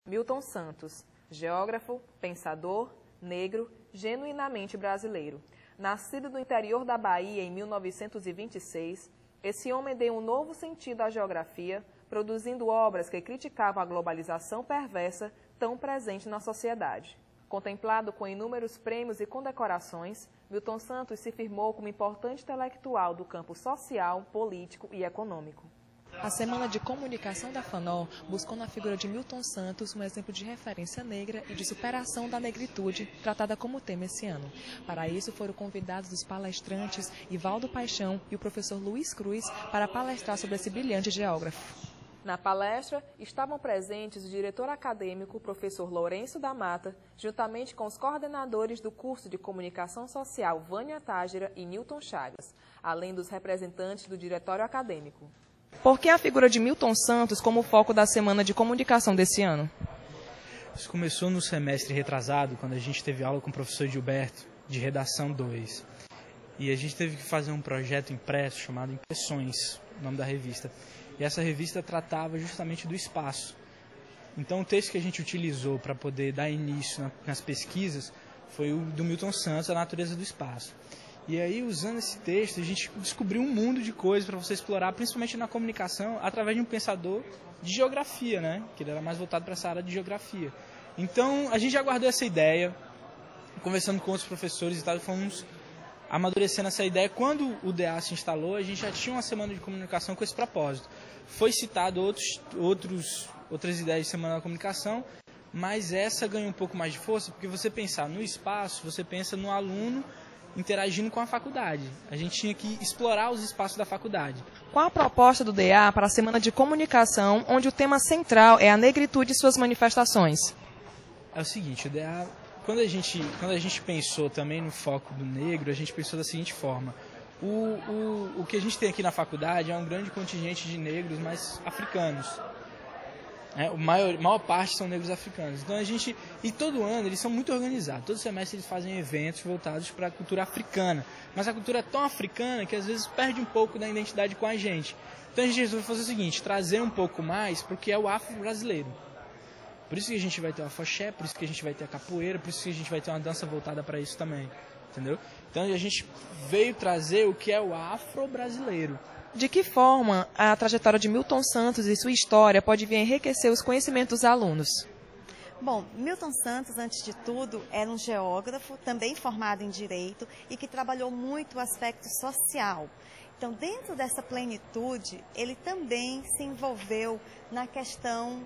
Milton Santos, geógrafo, pensador, negro, genuinamente brasileiro. Nascido no interior da Bahia em 1926, esse homem deu um novo sentido à geografia, produzindo obras que criticavam a globalização perversa tão presente na sociedade. Contemplado com inúmeros prêmios e condecorações, Milton Santos se firmou como importante intelectual do campo social, político e econômico. A Semana de Comunicação da FANOL buscou na figura de Milton Santos um exemplo de referência negra e de superação da negritude, tratada como tema esse ano. Para isso foram convidados os palestrantes Ivaldo Paixão e o professor Luiz Cruz para palestrar sobre esse brilhante geógrafo. Na palestra, estavam presentes o diretor acadêmico, professor Lourenço da Mata, juntamente com os coordenadores do curso de Comunicação Social Vânia Tágira e Newton Chagas, além dos representantes do diretório acadêmico. Por que a figura de Milton Santos como foco da Semana de Comunicação desse ano? Isso começou no semestre retrasado, quando a gente teve aula com o professor Gilberto, de Redação 2. E a gente teve que fazer um projeto impresso chamado Impressões, o nome da revista. E essa revista tratava justamente do espaço. Então o texto que a gente utilizou para poder dar início nas pesquisas foi o do Milton Santos, A Natureza do Espaço. E aí, usando esse texto, a gente descobriu um mundo de coisas para você explorar, principalmente na comunicação, através de um pensador de geografia, né? Que ele era mais voltado para essa área de geografia. Então, a gente já guardou essa ideia, conversando com outros professores e tal, fomos amadurecendo essa ideia. Quando o DA se instalou, a gente já tinha uma semana de comunicação com esse propósito. Foi citado outras ideias de semana da comunicação, mas essa ganhou um pouco mais de força, porque você pensar no espaço, você pensa no aluno interagindo com a faculdade. A gente tinha que explorar os espaços da faculdade. Qual a proposta do DA para a Semana de Comunicação, onde o tema central é a negritude e suas manifestações? É o seguinte, o DA, quando a gente pensou também no foco do negro, a gente pensou da seguinte forma. O que a gente tem aqui na faculdade é um grande contingente de negros, mas africanos. A maior parte são negros africanos. Então e todo ano eles são muito organizados. Todo semestre eles fazem eventos voltados para a cultura africana. Mas a cultura é tão africana que às vezes perde um pouco da identidade com a gente. Então a gente resolveu fazer o seguinte, trazer um pouco mais para o que é o afro-brasileiro. Por isso que a gente vai ter o afoxé, por isso que a gente vai ter a capoeira, por isso que a gente vai ter uma dança voltada para isso também. Entendeu? Então a gente veio trazer o que é o afro-brasileiro. De que forma a trajetória de Milton Santos e sua história pode vir a enriquecer os conhecimentos dos alunos? Bom, Milton Santos, antes de tudo, era um geógrafo, também formado em Direito, e que trabalhou muito o aspecto social. Então, dentro dessa plenitude, ele também se envolveu na questão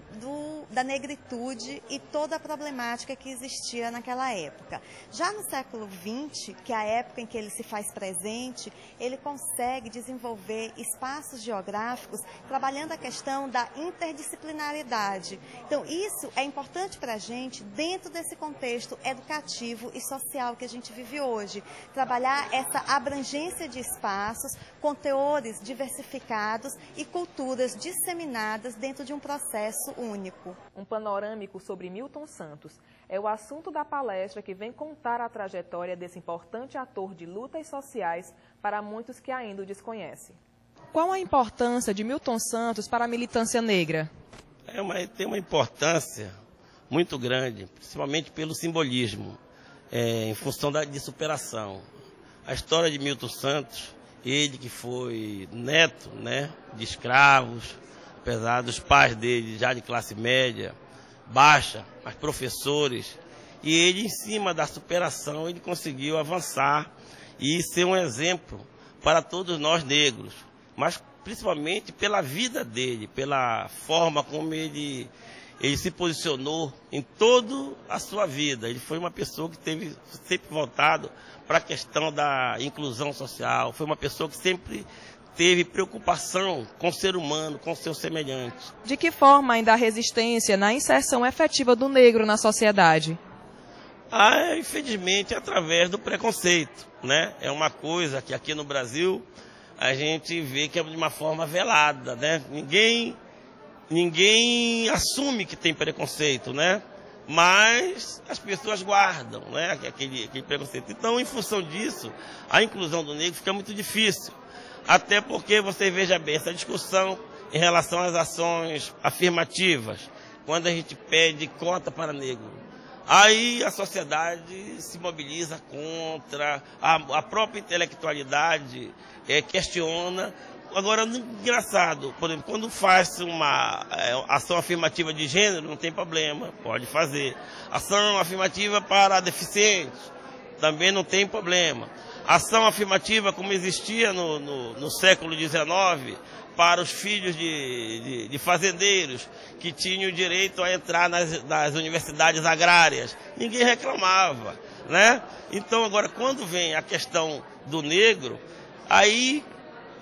da negritude e toda a problemática que existia naquela época. Já no século XX, que é a época em que ele se faz presente, ele consegue desenvolver espaços geográficos trabalhando a questão da interdisciplinaridade. Então, isso é importante para a gente dentro desse contexto educativo e social que a gente vive hoje. Trabalhar essa abrangência de espaços com teores diversificados e culturas disseminadas dentro de um processo único. Um panorâmico sobre Milton Santos é o assunto da palestra que vem contar a trajetória desse importante ator de lutas sociais para muitos que ainda o desconhecem. Qual a importância de Milton Santos para a militância negra? Tem uma importância muito grande, principalmente pelo simbolismo, em função de superação. A história de Milton Santos, ele que foi neto, né, de escravos, apesar dos pais dele já de classe média, baixa, mas professores, e ele, em cima da superação, ele conseguiu avançar e ser um exemplo para todos nós negros, mas principalmente pela vida dele, pela forma como ele se posicionou em toda a sua vida. Ele foi uma pessoa que teve sempre voltado para a questão da inclusão social, foi uma pessoa que sempre teve preocupação com o ser humano, com o seu semelhante. De que forma ainda há resistência na inserção efetiva do negro na sociedade? Infelizmente, através do preconceito, né? É uma coisa que aqui no Brasil a gente vê que é de uma forma velada, né? Ninguém assume que tem preconceito, né? Mas as pessoas guardam, né, aquele preconceito. Então, em função disso, a inclusão do negro fica muito difícil. Até porque você veja bem essa discussão em relação às ações afirmativas, quando a gente pede cota para negro. Aí a sociedade se mobiliza contra, a própria intelectualidade questiona. Agora, engraçado, por exemplo, quando faz uma ação afirmativa de gênero, não tem problema, pode fazer. Ação afirmativa para deficientes, também não tem problema. Ação afirmativa, como existia no século XIX, para os filhos de fazendeiros, que tinham direito a entrar nas universidades agrárias. Ninguém reclamava, né? Então, agora, quando vem a questão do negro, aí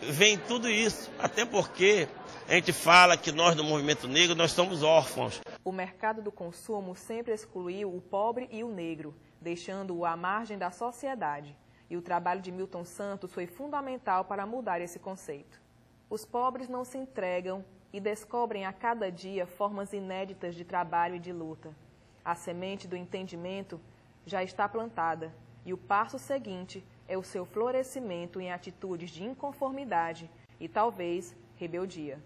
vem tudo isso, até porque a gente fala que nós do movimento negro, nós somos órfãos. O mercado do consumo sempre excluiu o pobre e o negro, deixando-o à margem da sociedade. E o trabalho de Milton Santos foi fundamental para mudar esse conceito. Os pobres não se entregam e descobrem a cada dia formas inéditas de trabalho e de luta. A semente do entendimento já está plantada e o passo seguinte é o seu florescimento em atitudes de inconformidade e talvez rebeldia.